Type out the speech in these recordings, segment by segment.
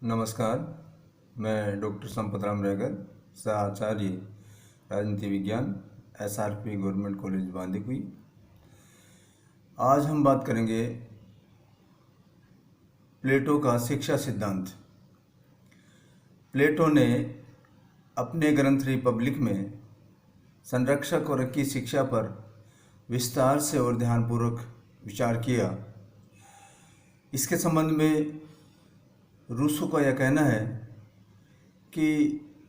नमस्कार। मैं डॉक्टर संपतराम रहगर, सहाचार्य राजनीति विज्ञान, SRP गवर्नमेंट कॉलेज बांदीकुई। आज हम बात करेंगे प्लेटो का शिक्षा सिद्धांत। प्लेटो ने अपने ग्रंथ रिपब्लिक में संरक्षक वर्ग की शिक्षा पर विस्तार से और ध्यानपूर्वक विचार किया। इसके संबंध में रूसो का यह कहना है कि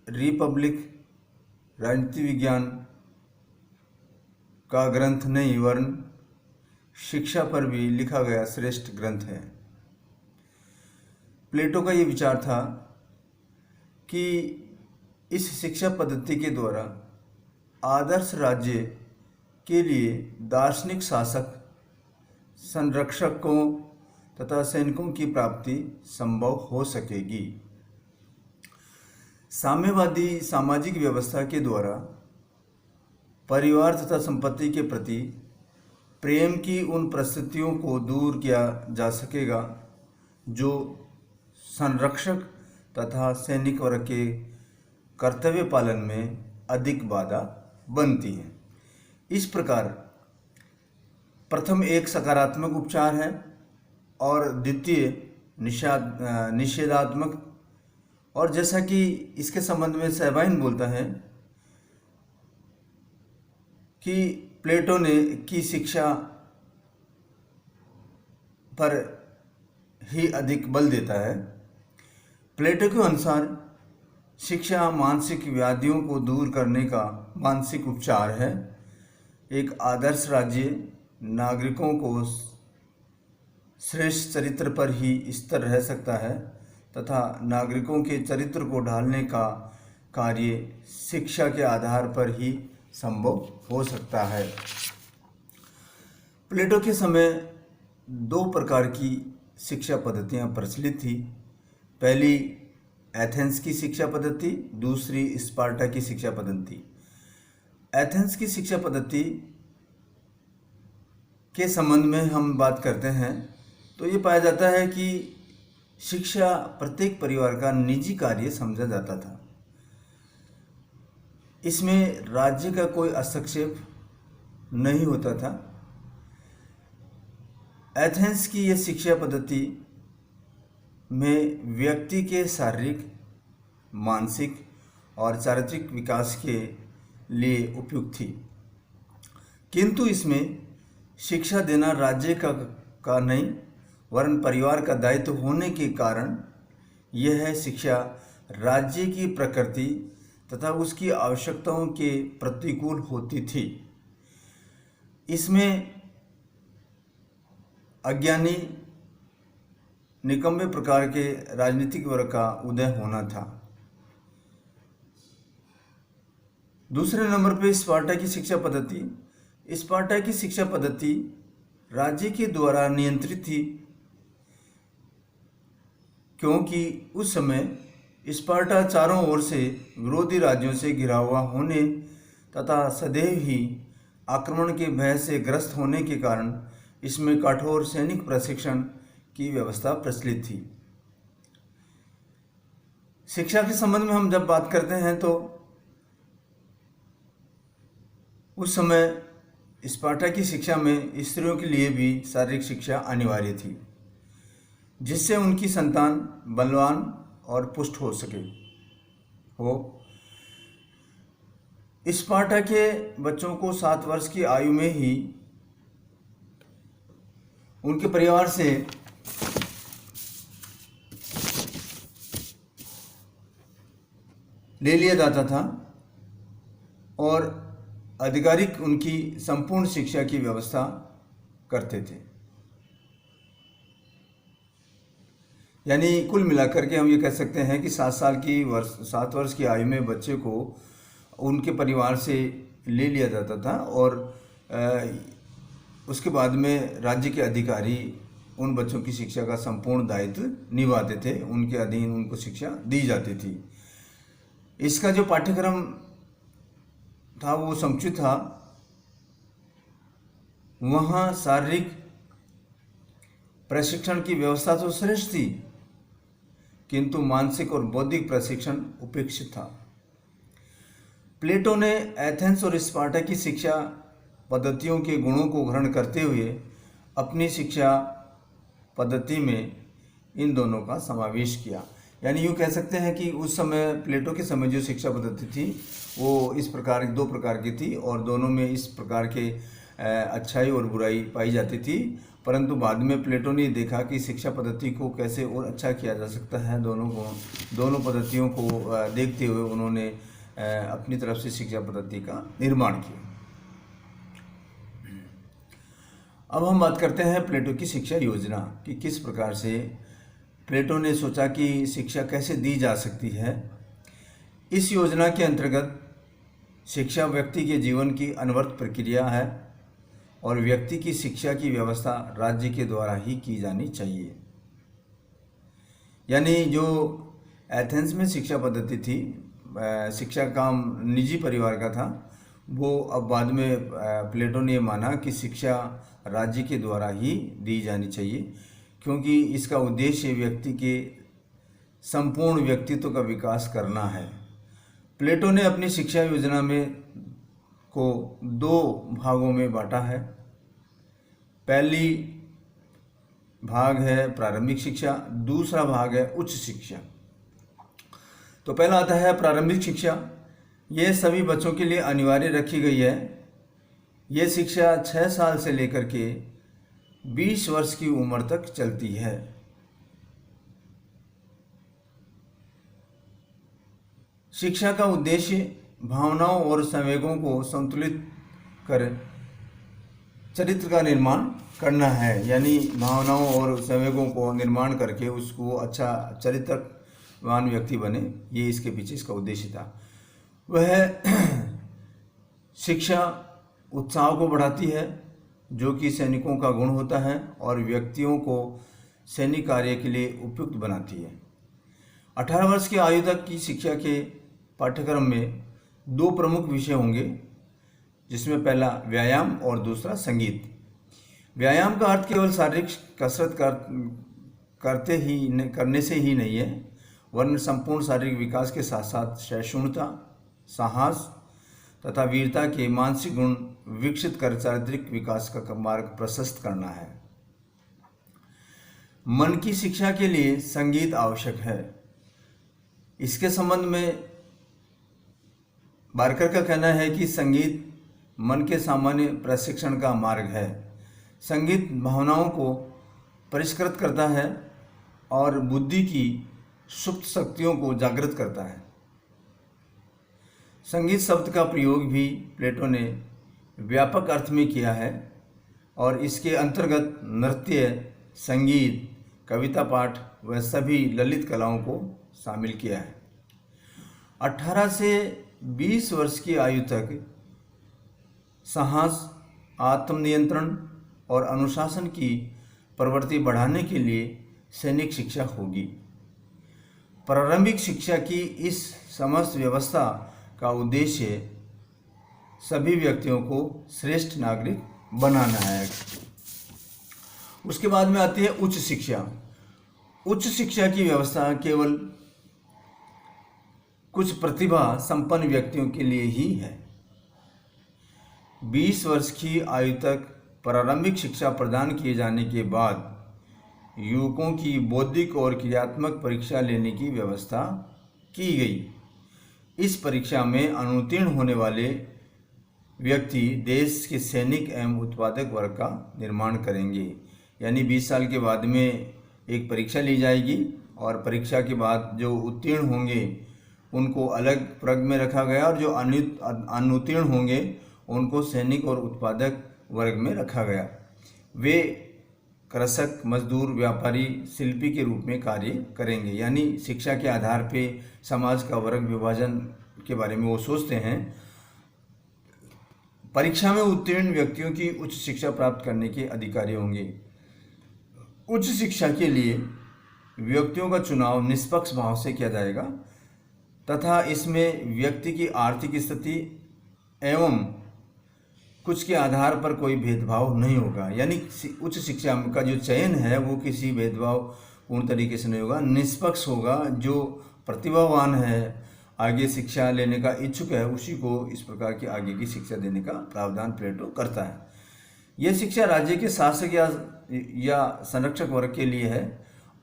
रिपब्लिक राजनीति विज्ञान का ग्रंथ नहीं वरन शिक्षा पर भी लिखा गया श्रेष्ठ ग्रंथ है। प्लेटो का ये विचार था कि इस शिक्षा पद्धति के द्वारा आदर्श राज्य के लिए दार्शनिक शासक, संरक्षकों तथा सैनिकों की प्राप्ति संभव हो सकेगी। साम्यवादी सामाजिक व्यवस्था के द्वारा परिवार तथा संपत्ति के प्रति प्रेम की उन परिस्थितियों को दूर किया जा सकेगा जो संरक्षक तथा सैनिक वर्ग के कर्तव्य पालन में अधिक बाधा बनती है। इस प्रकार प्रथम एक सकारात्मक उपचार है और द्वितीय निषेधात्मक। और जैसा कि इसके संबंध में सैबाइन बोलता है कि प्लेटो ने की शिक्षा पर ही अधिक बल देता है। प्लेटो के अनुसार शिक्षा मानसिक व्याधियों को दूर करने का मानसिक उपचार है। एक आदर्श राज्य नागरिकों को श्रेष्ठ चरित्र पर ही स्थिर रह सकता है तथा नागरिकों के चरित्र को ढालने का कार्य शिक्षा के आधार पर ही संभव हो सकता है। प्लेटो के समय दो प्रकार की शिक्षा पद्धतियां प्रचलित थी। पहली एथेंस की शिक्षा पद्धति, दूसरी स्पार्टा की शिक्षा पद्धति। एथेंस की शिक्षा पद्धति के संबंध में हम बात करते हैं तो ये पाया जाता है कि शिक्षा प्रत्येक परिवार का निजी कार्य समझा जाता था। इसमें राज्य का कोई हस्तक्षेप नहीं होता था। एथेंस की यह शिक्षा पद्धति में व्यक्ति के शारीरिक, मानसिक और चारित्रिक विकास के लिए उपयुक्त थी, किंतु इसमें शिक्षा देना राज्य का नहीं वरन परिवार का दायित्व होने के कारण यह शिक्षा राज्य की प्रकृति तथा उसकी आवश्यकताओं के प्रतिकूल होती थी। इसमें अज्ञानी निकम्मे प्रकार के राजनीतिक वर्ग का उदय होना था। दूसरे नंबर पर स्पार्टा की शिक्षा पद्धति। स्पार्टा की शिक्षा पद्धति राज्य के द्वारा नियंत्रित थी, क्योंकि उस समय स्पार्टा चारों ओर से विरोधी राज्यों से घिरा हुआ होने तथा सदैव ही आक्रमण के भय से ग्रस्त होने के कारण इसमें कठोर सैनिक प्रशिक्षण की व्यवस्था प्रचलित थी। शिक्षा के संबंध में हम जब बात करते हैं तो उस समय स्पार्टा की शिक्षा में स्त्रियों के लिए भी शारीरिक शिक्षा अनिवार्य थी, जिससे उनकी संतान बलवान और पुष्ट हो स्पार्टा के बच्चों को 7 वर्ष की आयु में ही उनके परिवार से ले लिया जाता था और आधिकारिक उनकी संपूर्ण शिक्षा की व्यवस्था करते थे। यानी कुल मिलाकर के हम ये कह सकते हैं कि 7 वर्ष की आयु में बच्चे को उनके परिवार से ले लिया जाता था और उसके बाद में राज्य के अधिकारी उन बच्चों की शिक्षा का संपूर्ण दायित्व निभाते थे। उनके अधीन उनको शिक्षा दी जाती थी। इसका जो पाठ्यक्रम था वो संक्षिप्त था। वहाँ शारीरिक प्रशिक्षण की व्यवस्था तो श्रेष्ठ थी, किंतु मानसिक और बौद्धिक प्रशिक्षण उपेक्षित था। प्लेटो ने एथेंस और स्पार्टा की शिक्षा पद्धतियों के गुणों को ग्रहण करते हुए अपनी शिक्षा पद्धति में इन दोनों का समावेश किया। यानी यूँ कह सकते हैं कि उस समय प्लेटो के समय जो शिक्षा पद्धति थी वो इस प्रकार दो प्रकार की थी और दोनों में इस प्रकार के अच्छाई और बुराई पाई जाती थी। परंतु बाद में प्लेटो ने देखा कि शिक्षा पद्धति को कैसे और अच्छा किया जा सकता है। दोनों पद्धतियों को देखते हुए उन्होंने अपनी तरफ से शिक्षा पद्धति का निर्माण किया। अब हम बात करते हैं प्लेटो की शिक्षा योजना कि किस प्रकार से प्लेटो ने सोचा कि शिक्षा कैसे दी जा सकती है। इस योजना के अंतर्गत शिक्षा व्यक्ति के जीवन की अनवरत प्रक्रिया है और व्यक्ति की शिक्षा की व्यवस्था राज्य के द्वारा ही की जानी चाहिए। यानी जो एथेंस में शिक्षा पद्धति थी, शिक्षा काम निजी परिवार का था, वो अब बाद में प्लेटो ने माना कि शिक्षा राज्य के द्वारा ही दी जानी चाहिए, क्योंकि इसका उद्देश्य व्यक्ति के संपूर्ण व्यक्तित्व का विकास करना है। प्लेटो ने अपनी शिक्षा योजना में को दो भागों में बांटा है। पहली भाग है प्रारंभिक शिक्षा, दूसरा भाग है उच्च शिक्षा। तो पहला आता है प्रारंभिक शिक्षा। यह सभी बच्चों के लिए अनिवार्य रखी गई है। यह शिक्षा 6 साल से लेकर के 20 वर्ष की उम्र तक चलती है। शिक्षा का उद्देश्य भावनाओं और संवेगों को संतुलित कर चरित्र का निर्माण करना है। यानी भावनाओं और संवेगों को निर्माण करके उसको अच्छा चरित्रवान व्यक्ति बने, ये इसके पीछे इसका उद्देश्य था। वह शिक्षा उत्साह को बढ़ाती है, जो कि सैनिकों का गुण होता है, और व्यक्तियों को सैनिक कार्य के लिए उपयुक्त बनाती है। 18 वर्ष की आयु तक की शिक्षा के पाठ्यक्रम में 2 प्रमुख विषय होंगे, जिसमें पहला व्यायाम और दूसरा संगीत। व्यायाम का अर्थ केवल शारीरिक कसरत करने से ही नहीं है, वरन संपूर्ण शारीरिक विकास के साथ साथ सहिष्णुता, साहस तथा वीरता के मानसिक गुण विकसित कर चारित्रिक विकास का मार्ग प्रशस्त करना है। मन की शिक्षा के लिए संगीत आवश्यक है। इसके संबंध में बार्कर का कहना है कि संगीत मन के सामान्य प्रशिक्षण का मार्ग है। संगीत भावनाओं को परिष्कृत करता है और बुद्धि की सुप्त शक्तियों को जागृत करता है। संगीत शब्द का प्रयोग भी प्लेटो ने व्यापक अर्थ में किया है और इसके अंतर्गत नृत्य, संगीत, कविता पाठ व सभी ललित कलाओं को शामिल किया है। 18 से 20 वर्ष की आयु तक साहस, आत्मनियंत्रण और अनुशासन की प्रवृत्ति बढ़ाने के लिए सैनिक शिक्षा होगी। प्रारंभिक शिक्षा की इस समस्त व्यवस्था का उद्देश्य सभी व्यक्तियों को श्रेष्ठ नागरिक बनाना है। उसके बाद में आती है उच्च शिक्षा। उच्च शिक्षा की व्यवस्था केवल कुछ प्रतिभा संपन्न व्यक्तियों के लिए ही है। 20 वर्ष की आयु तक प्रारंभिक शिक्षा प्रदान किए जाने के बाद युवकों की बौद्धिक और क्रियात्मक परीक्षा लेने की व्यवस्था की गई। इस परीक्षा में अनुत्तीर्ण होने वाले व्यक्ति देश के सैनिक एवं उत्पादक वर्ग का निर्माण करेंगे। यानी 20 साल के बाद में एक परीक्षा ली जाएगी और परीक्षा के बाद जो उत्तीर्ण होंगे उनको अलग वर्ग में रखा गया और जो अनुत्तीर्ण होंगे उनको सैनिक और उत्पादक वर्ग में रखा गया। वे कृषक, मजदूर, व्यापारी, शिल्पी के रूप में कार्य करेंगे। यानी शिक्षा के आधार पे समाज का वर्ग विभाजन के बारे में वो सोचते हैं। परीक्षा में उत्तीर्ण व्यक्तियों की उच्च शिक्षा प्राप्त करने के अधिकारी होंगे। उच्च शिक्षा के लिए व्यक्तियों का चुनाव निष्पक्ष भाव से किया जाएगा तथा इसमें व्यक्ति की आर्थिक स्थिति एवं कुछ के आधार पर कोई भेदभाव नहीं होगा। यानी उच्च शिक्षा का जो चयन है वो किसी भेदभाव पूर्ण तरीके से नहीं होगा, निष्पक्ष होगा। जो प्रतिभावान है, आगे शिक्षा लेने का इच्छुक है, उसी को इस प्रकार की आगे की शिक्षा देने का प्रावधान प्लेटो करता है। यह शिक्षा राज्य के शासक या संरक्षक वर्ग के लिए है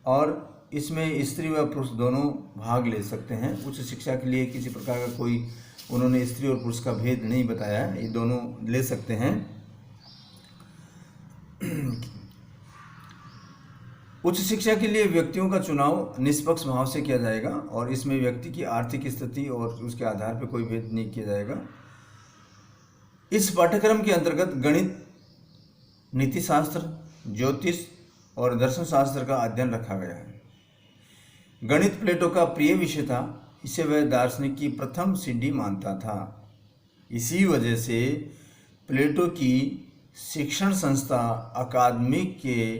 और इसमें स्त्री व पुरुष दोनों भाग ले सकते हैं। उच्च शिक्षा के लिए किसी प्रकार का कोई उन्होंने स्त्री और पुरुष का भेद नहीं बताया है, ये दोनों ले सकते हैं। उच्च शिक्षा के लिए व्यक्तियों का चुनाव निष्पक्ष भाव से किया जाएगा और इसमें व्यक्ति की आर्थिक स्थिति और उसके आधार पर कोई भेद नहीं किया जाएगा। इस पाठ्यक्रम के अंतर्गत गणित, नीतिशास्त्र, ज्योतिष और दर्शन शास्त्र का अध्ययन रखा गया है। गणित प्लेटो का प्रिय विषय था, इसे वह दार्शनिक की प्रथम सीढ़ी मानता था। इसी वजह से प्लेटो की शिक्षण संस्था अकादमी के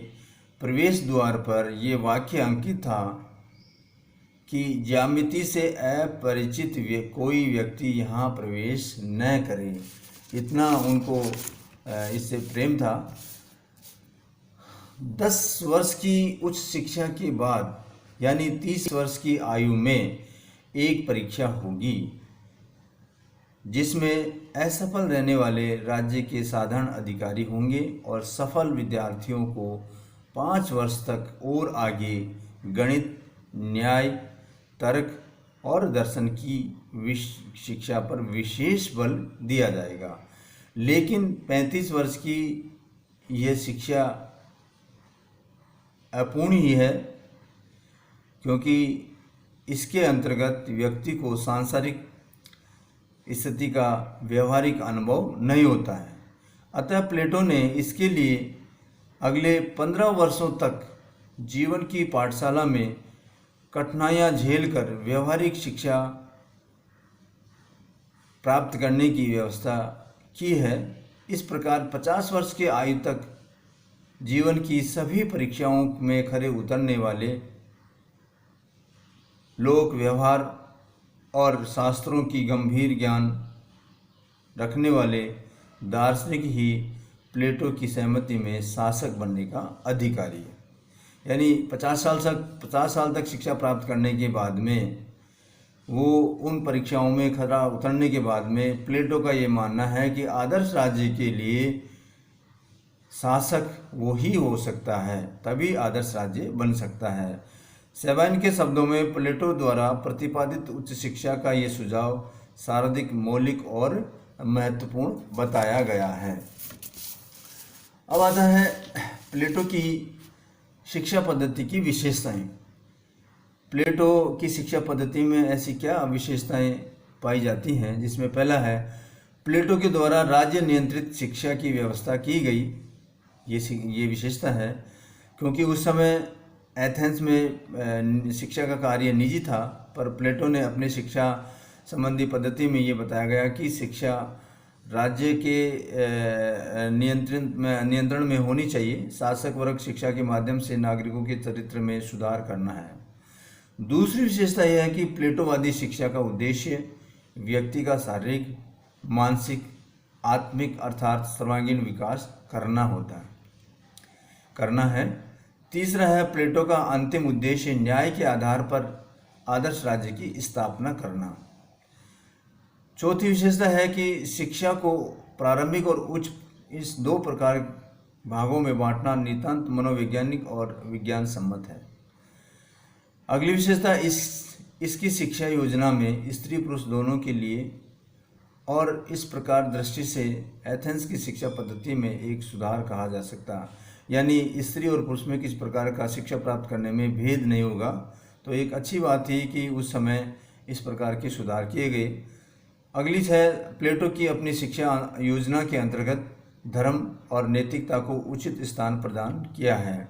प्रवेश द्वार पर यह वाक्य अंकित था कि ज्यामिति से अपरिचित कोई व्यक्ति यहाँ प्रवेश न करे। इतना उनको इससे प्रेम था। 10 वर्ष की उच्च शिक्षा के बाद यानी 30 वर्ष की आयु में एक परीक्षा होगी जिसमें असफल रहने वाले राज्य के साधारण अधिकारी होंगे और सफल विद्यार्थियों को 5 वर्ष तक और आगे गणित, न्याय, तर्क और दर्शन की शिक्षा पर विशेष बल दिया जाएगा। लेकिन 35 वर्ष की यह शिक्षा अपूर्ण ही है, क्योंकि इसके अंतर्गत व्यक्ति को सांसारिक स्थिति का व्यवहारिक अनुभव नहीं होता है। अतः प्लेटो ने इसके लिए अगले 15 वर्षों तक जीवन की पाठशाला में कठिनाइयाँ झेलकर व्यवहारिक शिक्षा प्राप्त करने की व्यवस्था की है। इस प्रकार 50 वर्ष की आयु तक जीवन की सभी परीक्षाओं में खरे उतरने वाले लोक व्यवहार और शास्त्रों की गंभीर ज्ञान रखने वाले दार्शनिक ही प्लेटो की सहमति में शासक बनने का अधिकारी है। यानी 50 साल तक शिक्षा प्राप्त करने के बाद में वो उन परीक्षाओं में खरा उतरने के बाद में प्लेटो का ये मानना है कि आदर्श राज्य के लिए शासक वो ही हो सकता है, तभी आदर्श राज्य बन सकता है। सेबाइन के शब्दों में प्लेटो द्वारा प्रतिपादित उच्च शिक्षा का ये सुझाव सर्वाधिक मौलिक और महत्वपूर्ण बताया गया है। अब आता है प्लेटो की शिक्षा पद्धति की विशेषताएं। प्लेटो की शिक्षा पद्धति में ऐसी क्या विशेषताएं पाई जाती हैं, जिसमें पहला है प्लेटो के द्वारा राज्य नियंत्रित शिक्षा की व्यवस्था की गई। ये विशेषता है क्योंकि उस समय एथेंस में शिक्षा का कार्य निजी था, पर प्लेटो ने अपने शिक्षा संबंधी पद्धति में ये बताया गया कि शिक्षा राज्य के नियंत्रण में होनी चाहिए। शासक वर्ग शिक्षा के माध्यम से नागरिकों के चरित्र में सुधार करना है। दूसरी विशेषता यह है कि प्लेटोवादी शिक्षा का उद्देश्य व्यक्ति का शारीरिक, मानसिक, आत्मिक अर्थात सर्वांगीण विकास करना है। तीसरा है प्लेटो का अंतिम उद्देश्य न्याय के आधार पर आदर्श राज्य की स्थापना करना। चौथी विशेषता है कि शिक्षा को प्रारंभिक और उच्च इस 2 प्रकार भागों में बांटना नितांत मनोवैज्ञानिक और विज्ञान सम्मत है। अगली विशेषता इसकी शिक्षा योजना में स्त्री पुरुष दोनों के लिए और इस प्रकार दृष्टि से एथेंस की शिक्षा पद्धति में एक सुधार कहा जा सकता, यानी स्त्री और पुरुष में किस प्रकार का शिक्षा प्राप्त करने में भेद नहीं होगा। तो एक अच्छी बात थी कि उस समय इस प्रकार के सुधार किए गए। अगली है प्लेटो की अपनी शिक्षा योजना के अंतर्गत धर्म और नैतिकता को उचित स्थान प्रदान किया है।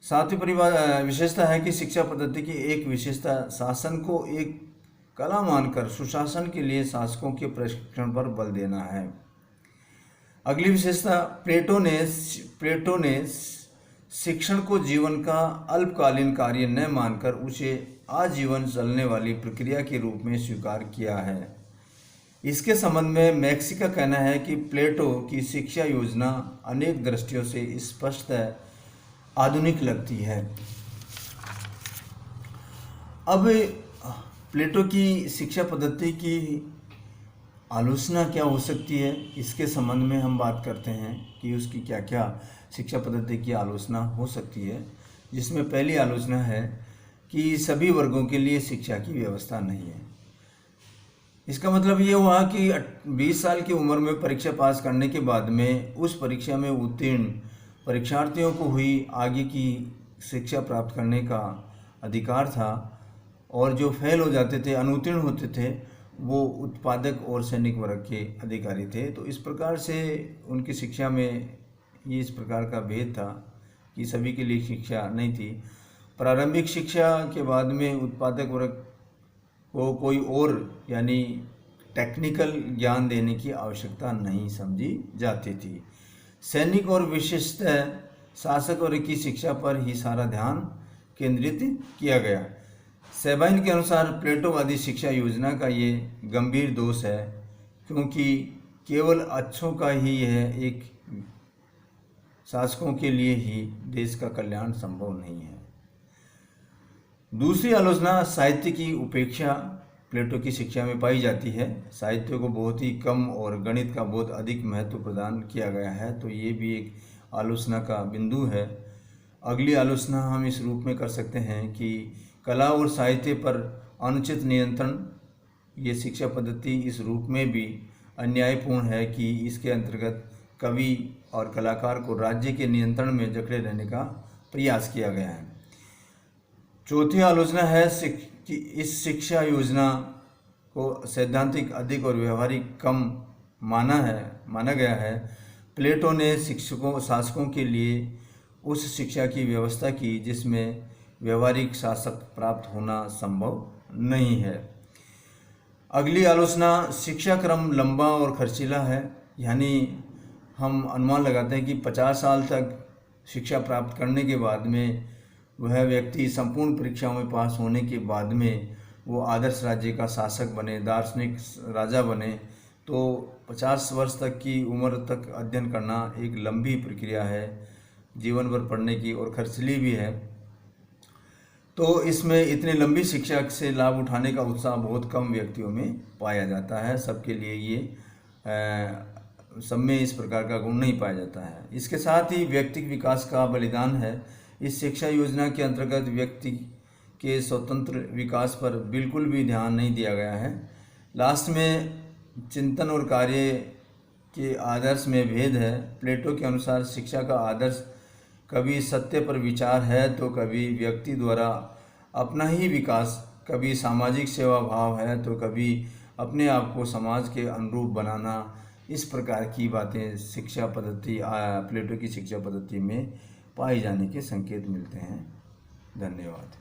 सातवीं विशेषता है कि शिक्षा पद्धति की एक विशेषता शासन को एक कला मानकर सुशासन के लिए शासकों के प्रशिक्षण पर बल देना है। अगली विशेषता प्लेटो ने शिक्षण को जीवन का अल्पकालीन कार्य न मानकर उसे आजीवन चलने वाली प्रक्रिया के रूप में स्वीकार किया है। इसके संबंध में मैक्सी का कहना है कि प्लेटो की शिक्षा योजना अनेक दृष्टियों से स्पष्ट आधुनिक लगती है। अब प्लेटो की शिक्षा पद्धति की आलोचना क्या हो सकती है, इसके संबंध में हम बात करते हैं कि उसकी क्या क्या शिक्षा पद्धति की आलोचना हो सकती है। जिसमें पहली आलोचना है कि सभी वर्गों के लिए शिक्षा की व्यवस्था नहीं है। इसका मतलब ये हुआ कि 20 साल की उम्र में परीक्षा पास करने के बाद में उस परीक्षा में उत्तीर्ण परीक्षार्थियों को हुई आगे की शिक्षा प्राप्त करने का अधिकार था, और जो फेल हो जाते थे, अनुत्तीर्ण होते थे, वो उत्पादक और सैनिक वर्ग के अधिकारी थे। तो इस प्रकार से उनकी शिक्षा में ये इस प्रकार का भेद था कि सभी के लिए शिक्षा नहीं थी। प्रारंभिक शिक्षा के बाद में उत्पादक वर्ग को कोई और यानी टेक्निकल ज्ञान देने की आवश्यकता नहीं समझी जाती थी। सैनिक और विशेषतः शासक वर्ग की शिक्षा पर ही सारा ध्यान केंद्रित किया गया। सेबाइन के अनुसार प्लेटोवादी शिक्षा योजना का ये गंभीर दोष है, क्योंकि केवल अच्छों का ही यह एक शासकों के लिए ही देश का कल्याण संभव नहीं है। दूसरी आलोचना साहित्य की उपेक्षा प्लेटो की शिक्षा में पाई जाती है। साहित्य को बहुत ही कम और गणित का बहुत अधिक महत्व प्रदान किया गया है, तो ये भी एक आलोचना का बिंदु है। अगली आलोचना हम इस रूप में कर सकते हैं कि कला और साहित्य पर अनुचित नियंत्रण, ये शिक्षा पद्धति इस रूप में भी अन्यायपूर्ण है कि इसके अंतर्गत कवि और कलाकार को राज्य के नियंत्रण में जकड़े रहने का प्रयास किया गया है। चौथी आलोचना है कि इस शिक्षा योजना को सैद्धांतिक अधिक और व्यवहारिक कम माना गया है। प्लेटो ने शासकों के लिए उस शिक्षा की व्यवस्था की जिसमें व्यवहारिक शासक प्राप्त होना संभव नहीं है। अगली आलोचना शिक्षा क्रम लंबा और खर्चीला है, यानी हम अनुमान लगाते हैं कि 50 साल तक शिक्षा प्राप्त करने के बाद में वह व्यक्ति संपूर्ण परीक्षाओं में पास होने के बाद में वो आदर्श राज्य का शासक बने, दार्शनिक राजा बने। तो 50 वर्ष तक की उम्र तक अध्ययन करना एक लंबी प्रक्रिया है, जीवन भर पढ़ने की, और खर्चीली भी है। तो इसमें इतनी लंबी शिक्षा से लाभ उठाने का उत्साह बहुत कम व्यक्तियों में पाया जाता है। सबके लिए ये सब में इस प्रकार का गुण नहीं पाया जाता है। इसके साथ ही व्यक्तिगत विकास का बलिदान है। इस शिक्षा योजना के अंतर्गत व्यक्ति के स्वतंत्र विकास पर बिल्कुल भी ध्यान नहीं दिया गया है। लास्ट में चिंतन और कार्य के आदर्श में भेद है। प्लेटो के अनुसार शिक्षा का आदर्श कभी सत्य पर विचार है, तो कभी व्यक्ति द्वारा अपना ही विकास, कभी सामाजिक सेवा भाव है, तो कभी अपने आप को समाज के अनुरूप बनाना। इस प्रकार की बातें शिक्षा पद्धति प्लेटो की शिक्षा पद्धति में पाए जाने के संकेत मिलते हैं। धन्यवाद।